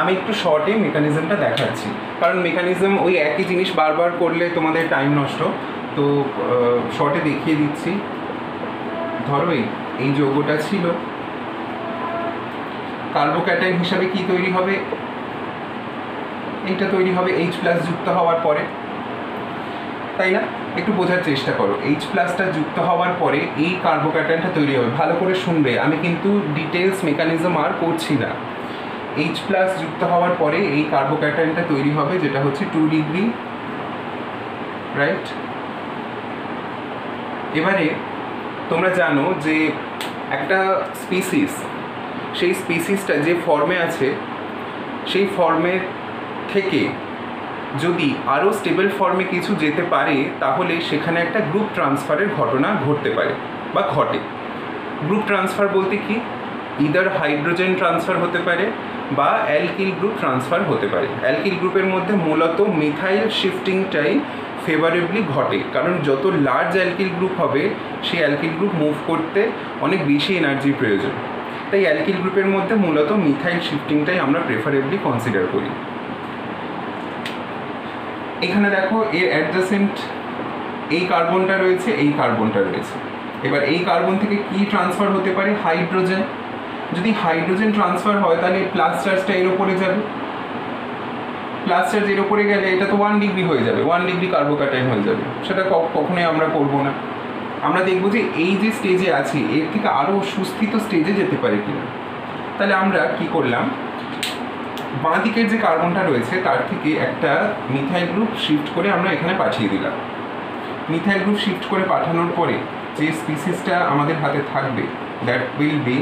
আমি একটু শর্টে মেকানিজমটা দেখাচ্ছি, কারণ মেকানিজম ওই একই জিনিস বারবার করলে তোমাদের টাইম নষ্ট, তো শর্টে দেখিয়ে দিচ্ছি। ধরো এই যৌগটা ছিল, কার্বোক্যাটাইন হিসাবে কি তৈরি হবে, এইটা তৈরি হবে H+ যুক্ত হওয়ার পরে, তাই না? একটু বোঝার চেষ্টা করো, H+টা যুক্ত হওয়ার পরে এই কার্বোক্যাটাইনটা তৈরি হবে। ভালো করে শুনবে, আমি কিন্তু ডিটেলস মেকানিজম আর করছি না। H+ যুক্ত হওয়ার পরে এই কার্বোক্যাটাইনটা তৈরি হবে, যেটা হচ্ছে 2°, রাইট? এবারে তোমরা জানো যে একটা স্পিসিস, সেই স্পিসিসটা যে ফর্মে আছে সেই ফর্মের থেকে যদি আরও স্টেবল ফর্মে কিছু যেতে পারে, তাহলে সেখানে একটা গ্রুপ ট্রান্সফারের ঘটনা ঘটতে পারে বা ঘটে। গ্রুপ ট্রান্সফার বলতে কি, ইদার হাইড্রোজেন ট্রান্সফার হতে পারে বা অ্যালকিল গ্রুপ ট্রান্সফার হতে পারে। অ্যালকিল গ্রুপের মধ্যে মূলত মিথাইল শিফটিংটাই ফেভারেবলি ঘটে, কারণ যত লার্জ অ্যালকিল গ্রুপ হবে সেই অ্যালকিল গ্রুপ মুভ করতে অনেক বেশি এনার্জির প্রয়োজন, তাই অ্যালকিল গ্রুপের মধ্যে মূলত মিথাইল শিফটিংটাই আমরা প্রেফারেবলি কনসিডার করি। এখানে দেখো এর অ্যাডজাসেন্ট এই কার্বনটা রয়েছে, এই কার্বনটা রয়েছে। এবার এই কার্বন থেকে কি ট্রান্সফার হতে পারে, হাইড্রোজেন। যদি হাইড্রোজেন ট্রান্সফার হয় তাহলে প্লাস চার্জটা এর ওপরে যাবে, প্লাস চার্জ এর ওপরে গেলে এটা তো 1° হয়ে যাবে, 1° কার্বোক্যাটাইন হয়ে যাবে। সেটা কখনোই আমরা করব না। আমরা দেখব যে এই যে স্টেজে আছি এর থেকে আরও সুস্থিত স্টেজে যেতে পারে কিনা। তাহলে আমরা কি করলাম, বাঁ দিকের যে কার্বনটা রয়েছে তার থেকে একটা মিথাইল গ্রুপ শিফট করে আমরা এখানে পাঠিয়ে দিলাম। মিথাইল গ্রুপ শিফট করে পাঠানোর পরে যে স্পিসিসটা আমাদের হাতে থাকবে, দ্যাট উইল বি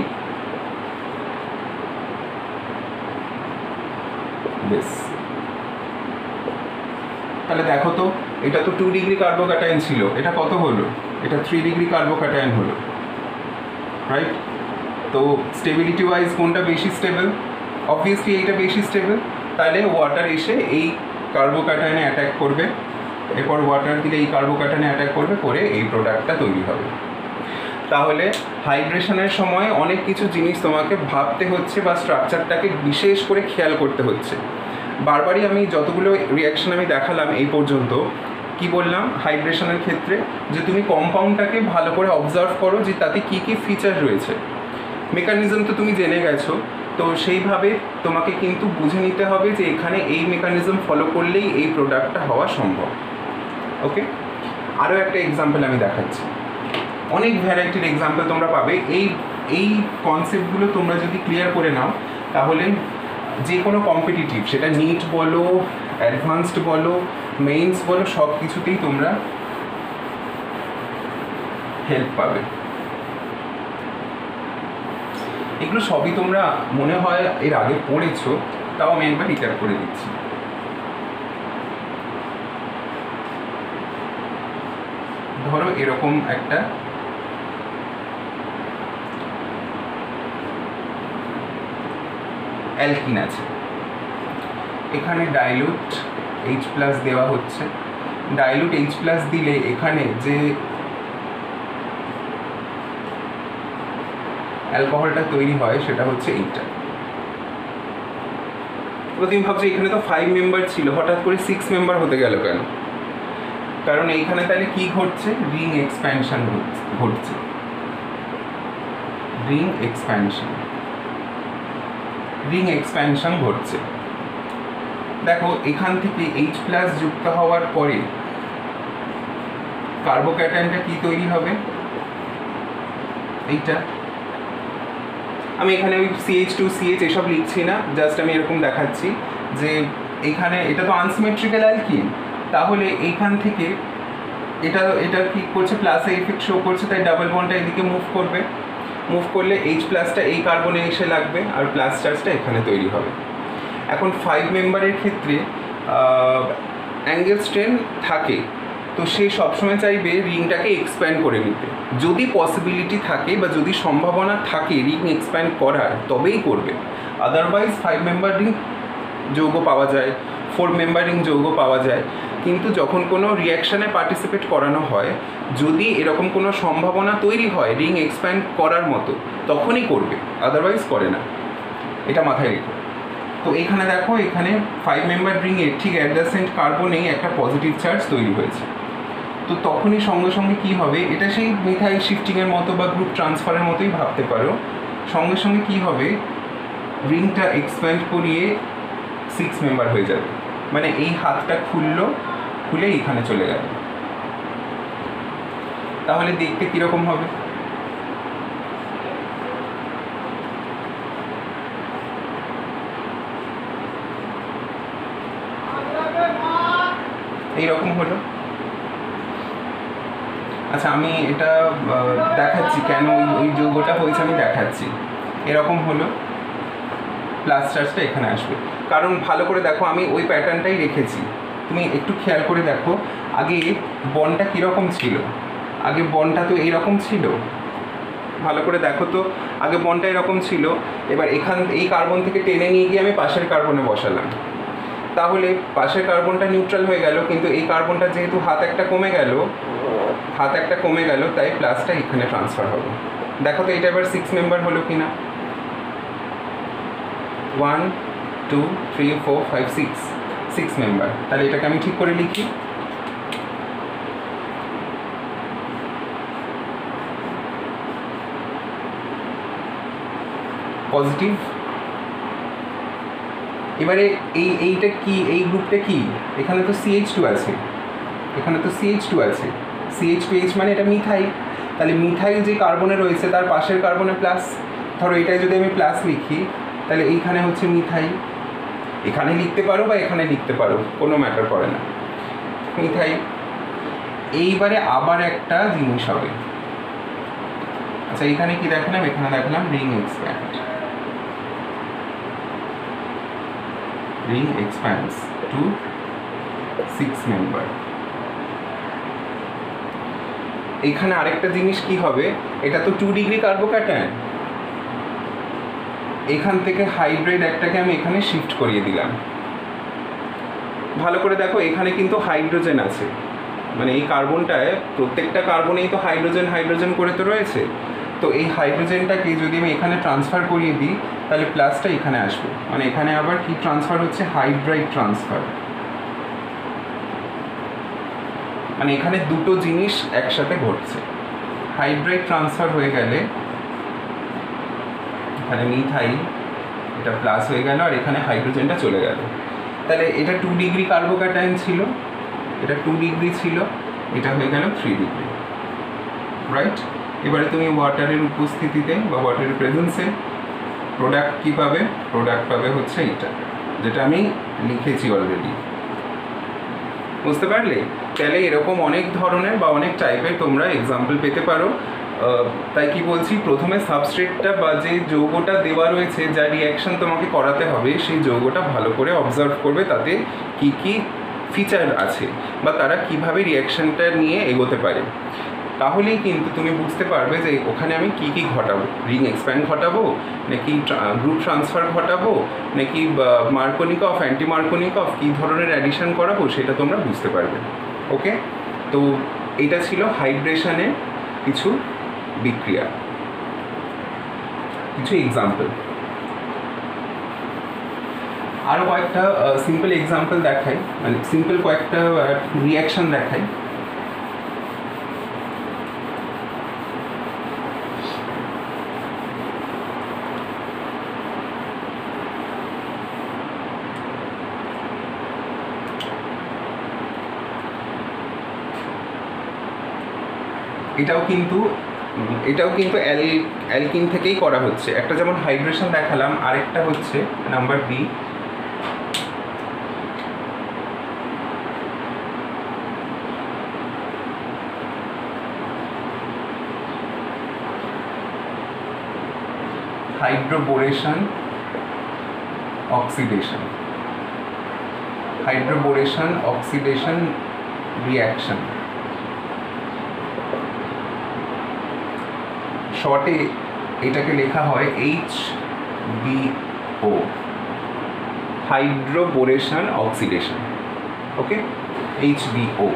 দিস। তাহলে দেখো তো, এটা তো 2° কার্বোক্যাটাইন ছিল, এটা কত হলো, এটা 3° কার্বোক্যাটাইন হলো, রাইট? তো স্টেবিলিটি ওয়াইজ কোনটা বেশি স্টেবল? অবভিয়াসলি এইটা বেশি স্টেবল। তাহলে ওয়াটার এসে এই কার্বোক্যাটাইনে অ্যাটাক করবে, এরপর ওয়াটার দিলে এই কার্বোক্যাটাইনে অ্যাটাক করবে, করে এই প্রোডাক্টটা তৈরি হবে। তাহলে হাইড্রেশনের সময় অনেক কিছু জিনিস তোমাকে ভাবতে হচ্ছে বা স্ট্রাকচারটাকে বিশেষ করে খেয়াল করতে হচ্ছে। বারবারই আমি যতগুলো রিয়াকশন আমি দেখালাম এই পর্যন্ত, কি বললাম হাইড্রেশনের ক্ষেত্রে, যে তুমি কম্পাউন্ডটাকে ভালো করে অবজার্ভ করো যে তাতে কী কী ফিচার রয়েছে। মেকানিজম তো তুমি জেনে গেছো, তো সেইভাবে তোমাকে কিন্তু বুঝে নিতে হবে যে এখানে এই মেকানিজম ফলো করলেই এই প্রোডাক্টটা হওয়া সম্ভব। ওকে, আরও একটা এক্সাম্পল আমি দেখাচ্ছি। অনেক ভ্যারাইটির এক্সাম্পল তোমরা পাবে। এই এই কনসেপ্টগুলো তোমরা যদি ক্লিয়ার করে নাও তাহলে যে কোনো কম্পিটিটিভ, সেটা নিট বলো, অ্যাডভান্সড বলো, মেইনস বলো, সব কিছুতেই তোমরা হেল্প পাবে। এগুলো সবই তোমরা মনে হয় এর আগে পড়েছো, তাও আমি একবার রিক্যাপ করে দিচ্ছি। ধরো এরকম একটা অ্যালকিন আছে, এখানে ডাইলুট H+ দেওয়া হচ্ছে। ডাইলুট H+ দিলে এখানে যে অ্যালকোহলটা তৈরি হয় সেটা হচ্ছে এইটা। এবার তুমি ভাবছো এখানে তো 5 মেম্বার ছিল, হঠাৎ করে 6 মেম্বার হতে গেল কেন? কারণ এইখানে তাহলে কি ঘটছে? রিং এক্সপ্যানশন ঘটছে। রিং এক্সপ্যানশন ঘটছে। দেখো এখান থেকে H+ যুক্ত হওয়ার পরে কার্বোক্যাটায়নটা কি তৈরি হবে? এইটা। আমি এখানে ওই CH2CH এসব লিখছি না, জাস্ট আমি এরকম দেখাচ্ছি যে এখানে এটা তো আনসিমেট্রিক্যাল অ্যালকিন, তাহলে এইখান থেকে এটা কি করছে? প্লাসে ইফেক্ট শো করছে, তাই ডাবল বন্ডটা এদিকে মুভ করবে। মুভ করলে H+টা এই কার্বনে এসে লাগবে আর প্লাস চার্জটা এখানে তৈরি হবে। এখন 5 মেম্বারের ক্ষেত্রে অ্যাঙ্গেল স্ট্রেন থাকে, তো সে সবসময় চাইবে রিংটাকে এক্সপ্যান্ড করে নিতে। যদি পসিবিলিটি থাকে বা যদি সম্ভাবনা থাকে রিং এক্সপ্যান্ড করার, তবেই করবে। আদারওয়াইজ 5 মেম্বার রিং যৌগ পাওয়া যায়, 4 মেম্বার রিং যৌগ পাওয়া যায়, কিন্তু যখন কোনো রিয়াকশানে পার্টিসিপেট করানো হয়, যদি এরকম কোনো সম্ভাবনা তৈরি হয় রিং এক্সপ্যান্ড করার মতো, তখনই করবে, আদারওয়াইজ করে না। এটা মাথায় রেখো। তো এখানে দেখো, এখানে 5 মেম্বার রিংয়ের ঠিক অ্যাডজাসেন্ট কার্বনেই একটা পজিটিভ চার্জ তৈরি হয়েছে। তো তখনই সঙ্গে সঙ্গে কী হবে? এটা সেই মিথাইল শিফটিংয়ের মতো বা গ্রুপ ট্রান্সফারের মতোই ভাবতে পারো। সঙ্গে সঙ্গে কী হবে? রিংটা এক্সপ্যান্ড করিয়ে 6 মেম্বার হয়ে যাবে। মানে এই হাতটা খুলে এইখানে চলে গেল। তাহলে দেখতে কীরকম হবে? এইরকম হলো। আচ্ছা, আমি এটা দেখাচ্ছি কেন ওই যৌগটা হয়েছে, আমি দেখাচ্ছি। এরকম হলো, প্লাস চার্জটা এখানে আসবে। কারণ ভালো করে দেখো, আমি ওই প্যাটার্নটাই রেখেছি, তুমি একটু খেয়াল করে দেখো। আগে বন্ডটা কীরকম ছিল? আগে বন্ডটা তো এইরকম ছিল, ভালো করে দেখো তো। আগে বন্ডটা এরকম ছিল, এবার এই কার্বন থেকে টেনে নিয়ে গিয়ে আমি পাশের কার্বনে বসালাম, তাহলে পাশের কার্বনটা নিউট্রাল হয়ে গেল, কিন্তু এই কার্বনটা যেহেতু হাত একটা কমে গেল, তাই প্লাসটা এখানে ট্রান্সফার হবে। দেখো তো এটা এবার 6 মেম্বার হলো কি না? 1 2 3 4 5 6 মেম্বার। তাহলে এটাকে আমি ঠিক করে লিখি। পজিটিভ। এবারে এইটা কি? এই গ্রুপটা কি? এখানে তো CH2 আছে, CH2H মানে এটা মিথাইল। তাহলে মিথাইল যে কার্বনে রয়েছে তার পাশের কার্বনে প্লাস। ধরো এটাই যদি আমি প্লাস লিখি, তাহলে এইখানে হচ্ছে মিথাইল। এখানে লিখতে পারো বা এখানে লিখতে পারো, কোনো ম্যাটার করে না, মিথাইল। এইবারে আবার একটা জিনিস হবে। আচ্ছা, এখানে কি দেখলাম? এখানে দেখলাম রিং expands to 6 মেম্বার। এখানে আরেকটা জিনিস কি হবে? এটা তো 2 ডিগ্রি কার্বোক্যাটায়ন, এখান থেকে হাইড্রেট একটাকে আমি এখানে শিফট করিয়ে দিলাম। ভালো করে দেখো, এখানে কিন্তু হাইড্রোজেন আছে, মানে এই কার্বনটায় প্রত্যেকটা কার্বনেই তো হাইড্রোজেন করে তো রয়েছে। তো এই হাইড্রোজেনটাকে যদি আমি এখানে ট্রান্সফার করিয়ে দিই, তাহলে প্লাসটা এখানে আসবে। মানে এখানে আবার কি ট্রান্সফার হচ্ছে? Hydride transfer. মানে এখানে দুটো জিনিস একসাথে ঘটছে। হাইড্রাইড ট্রান্সফার হয়ে গেলে এখানে মিথাইল, এটা প্লাস হয়ে গেল, আর এখানে হাইড্রোজেনটা চলে গেল। তাহলে এটা 2 ডিগ্রি কার্বোক্যাটায়ন ছিল, এটা 2 ডিগ্রি ছিল, এটা হয়ে গেল 3 ডিগ্রি, রাইট? এবারে তুমি ওয়াটারের উপস্থিতিতে বা ওয়াটারের প্রেজেন্সে প্রোডাক্ট কী পাবে? প্রোডাক্ট পাবে হচ্ছে এটা, যেটা আমি লিখেছি অলরেডি। বুঝতে পারলে? তাহলে এরকম অনেক ধরনের বা অনেক টাইপের তোমরা এক্সাম্পল পেতে পারো। তাই কি বলছি, প্রথমে সাবস্ট্রেটটা বা যে যৌগটা দেওয়া রয়েছে, যা রিয়াকশন তোমাকে করাতে হবে, সেই যৌগটা ভালো করে অবজার্ভ করবে, তাতে কি কি ফিচার আছে বা তারা কিভাবে রিয়াকশনটা নিয়ে এগোতে পারে। তাহলেই কিন্তু তুমি বুঝতে পারবে যে ওখানে আমি কি কি ঘটাবো, রিং এক্সপ্যান্ড ঘটাবো নাকি গ্রুপ ট্রান্সফার ঘটাবো নাকি মার্কোনিকফ অ্যান্টি মার্কোনিকফ কী ধরনের অ্যাডিশন করাবো, সেটা তোমরা বুঝতে পারবে। ওকে, তো এটা ছিল হাইড্রেশনের কিছু বিক্রিয়া, কিছু এক্সাম্পল। আরও কয়েকটা সিম্পল এক্সাম্পল দেখাই, মানে সিম্পল কয়েকটা রিয়াকশন দেখাই। এটাও কিন্তু অ্যালকিন থেকেই করা হচ্ছে। একটা যেমন হাইড্রেশন দেখালাম, আরেকটা হচ্ছে number B. Hydroboration oxidation, hydroboration oxidation reaction. শর্টে এটাকে লেখা হয় HBO, hydroboration oxidation. Okay, HBO।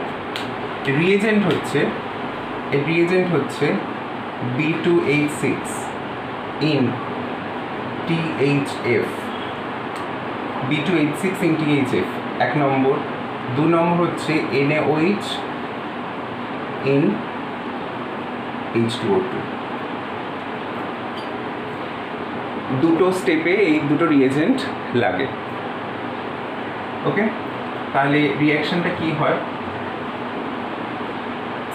Reagent হচ্ছে B2H6 in THF, B2H6 in THF এক নম্বর। 2 নম্বর হচ্ছে NaOH in H2O2। দুটো স্টেপে এই দুটো রিয়েজেন্ট লাগে। ওকে, তাহলে রিয়াকশনটা কি হয়?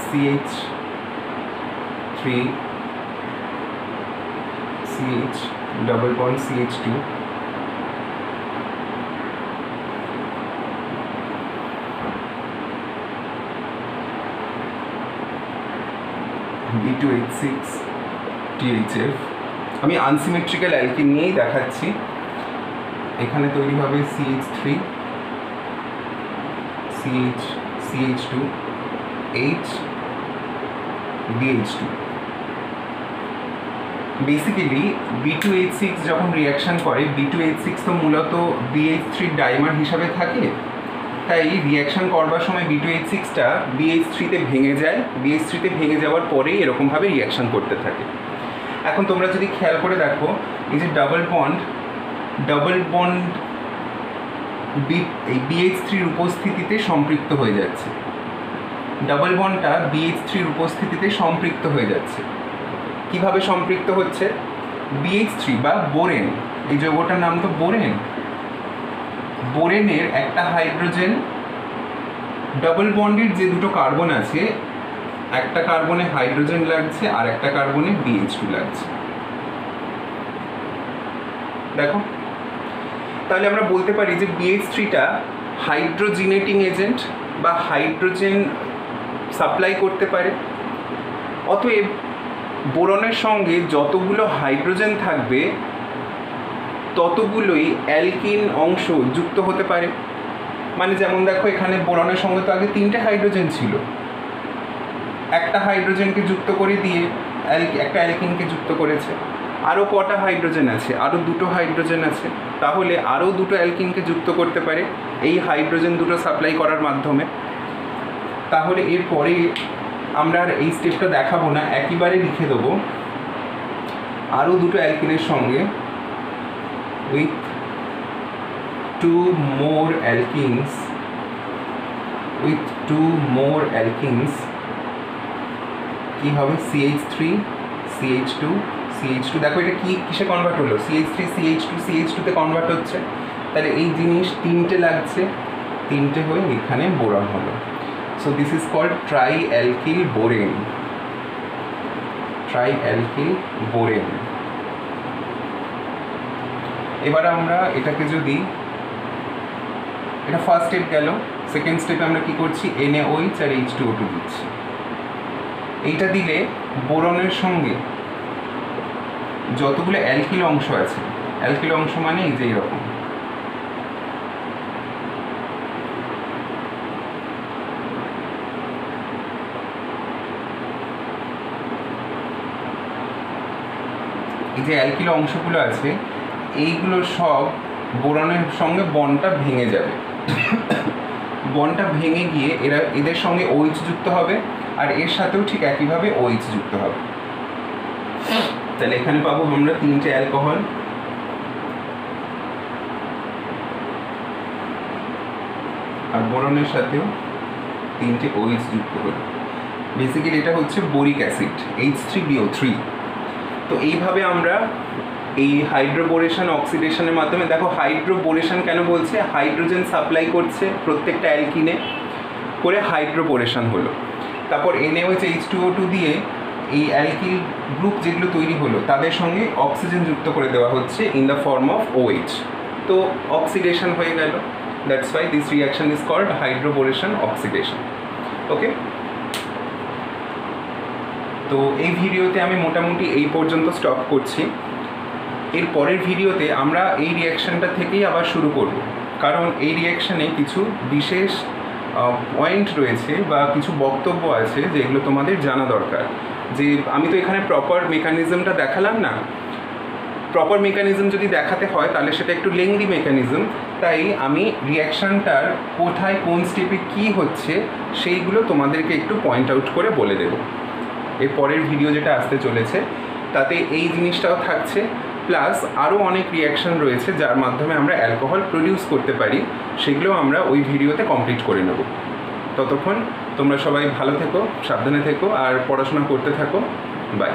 CH3 CH double bond CH2 B2H6 THF। আমি আনসিমেট্রিক্যাল অ্যালকিন নিয়েই দেখাচ্ছি। এখানে তৈরি হবে CH3 CH2 H BH2। Basically B2H6 যখন রিয়াকশান করে, B2H6 তো মূলত BH3 ডাইমার হিসাবে থাকে, তাই রিয়াকশান করবার সময় B2H6টা BH3-তে ভেঙে যায়। BH3-তে ভেঙে যাওয়ার পরেই এরকমভাবে রিয়াকশান করতে থাকে। এখন তোমরা যদি খেয়াল করে দেখো, এই যে ডাবল বন্ড এই BH3-র উপস্থিতিতে সম্পৃক্ত হয়ে যাচ্ছে। ডাবল বন্ডটা BH3-র উপস্থিতিতে সম্পৃক্ত হয়ে যাচ্ছে। কিভাবে সম্পৃক্ত হচ্ছে? BH3 বা বোরেন, এই যৌগটার নাম তো বোরেন। বোরেনের একটা হাইড্রোজেন, ডাবল বন্ডের যে দুটো কার্বন আছে, একটা কার্বনে হাইড্রোজেন লাগছে আর একটা কার্বনে BH2 লাগছে। দেখো, তাহলে আমরা বলতে পারি যে BH3টা হাইড্রোজিনেটিং এজেন্ট বা হাইড্রোজেন সাপ্লাই করতে পারে। অতএব বোরনের সঙ্গে যতগুলো হাইড্রোজেন থাকবে ততগুলোই অ্যালকিন অংশ যুক্ত হতে পারে। মানে যেমন দেখো, এখানে বোরনের সঙ্গে তো আগে 3টে হাইড্রোজেন ছিল, একটা হাইড্রোজেনকে যুক্ত করে দিয়ে একটা অ্যালকিনকে যুক্ত করেছে। আরও কটা হাইড্রোজেন আছে? আরও 2টো হাইড্রোজেন আছে, তাহলে আরও 2টো অ্যালকিনকে যুক্ত করতে পারে এই হাইড্রোজেন দুটো সাপ্লাই করার মাধ্যমে। তাহলে এরপরে আমরা আর এই স্টেপটা দেখাবো না, একইবারে লিখে দেবো আরও 2টো অ্যালকিনের সঙ্গে উইথ 2 more alkenes কি হবে? CH3 CH2 CH2। দেখো এটা কিসে কনভার্ট হলো? CH3 CH2 তে কনভার্ট হচ্ছে। তাহলে এই জিনিস 3টে লাগছে, 3টে হয়ে এখানে বোরন হলো। So this is called trialkyl borane. Trialkyl borane. এবার আমরা এটাকে যদি, এটা ফার্স্ট স্টেপ গেল, সেকেন্ড স্টেপে আমরা কি করছি, NaOH আর H2O2 দিচ্ছি। এইটা দিলে বোরনের সঙ্গে যতগুলো অ্যালকিল অংশ আছে, অ্যালকিল অংশ মানে এই যে এরকম, এই যে অ্যালকিল অংশগুলো আছে এইগুলো সব বোরনের সঙ্গে বন্ডটা ভেঙে যাবে। বন্ডটা ভেঙে গিয়ে এদের সঙ্গে OH যুক্ত হবে, আর এর সাথেও ঠিক একইভাবে OH যুক্ত হবে। তাহলে এখানে পাবো আমরা 3টে অ্যালকোহল, আর বোরনের সাথেও 3টে OH যুক্ত হলো। বেসিক্যালি এটা হচ্ছে বোরিক অ্যাসিড H3BO3। তো এইভাবে আমরা এই হাইড্রোবোরেশন অক্সিডেশনের মাধ্যমে, দেখো হাইড্রোবোরেশন কেন বলছে, হাইড্রোজেন সাপ্লাই করছে প্রত্যেকটা অ্যালকিনে করে, হাইড্রোবোরেশন হলো। তারপর NaOH H2O2 দিয়ে এই অ্যালকিল গ্রুপ যেগুলো তৈরি হলো তাদের সঙ্গে অক্সিজেন যুক্ত করে দেওয়া হচ্ছে in the form of OH। তো অক্সিডেশন হয়ে গেল। That's why this reaction is called hydroboration oxidation. Okay, তো এই ভিডিওতে আমি মোটামুটি এই পর্যন্ত স্টপ করছি। এর পরের ভিডিওতে আমরা এই রিয়াকশানটা থেকেই আবার শুরু করব, কারণ এই রিয়াকশানে কিছু বিশেষ পয়েন্ট রয়েছে বা কিছু বক্তব্য আছে যেগুলো তোমাদের জানা দরকার। যে আমি তো এখানে প্রপার মেকানিজমটা দেখালাম না, প্রপার মেকানিজম যদি দেখাতে হয় তাহলে সেটা একটু লেংদি মেকানিজম, তাই আমি রিয়াকশানটার কোথায় কোন স্টেপে কী হচ্ছে সেইগুলো তোমাদেরকে একটু পয়েন্ট আউট করে বলে দেব। এর পরের ভিডিও যেটা আসতে চলেছে তাতে এই জিনিসটাও থাকছে, প্লাস আরও অনেক রিয়াকশান রয়েছে যার মাধ্যমে আমরা অ্যালকোহল প্রডিউস করতে পারি, সেগুলো আমরা ওই ভিডিওতে কমপ্লিট করে নেব। ততক্ষণ তোমরা সবাই ভালো থেকো, সাবধানে থেকো, আর পড়াশোনা করতে থাকো। বাই।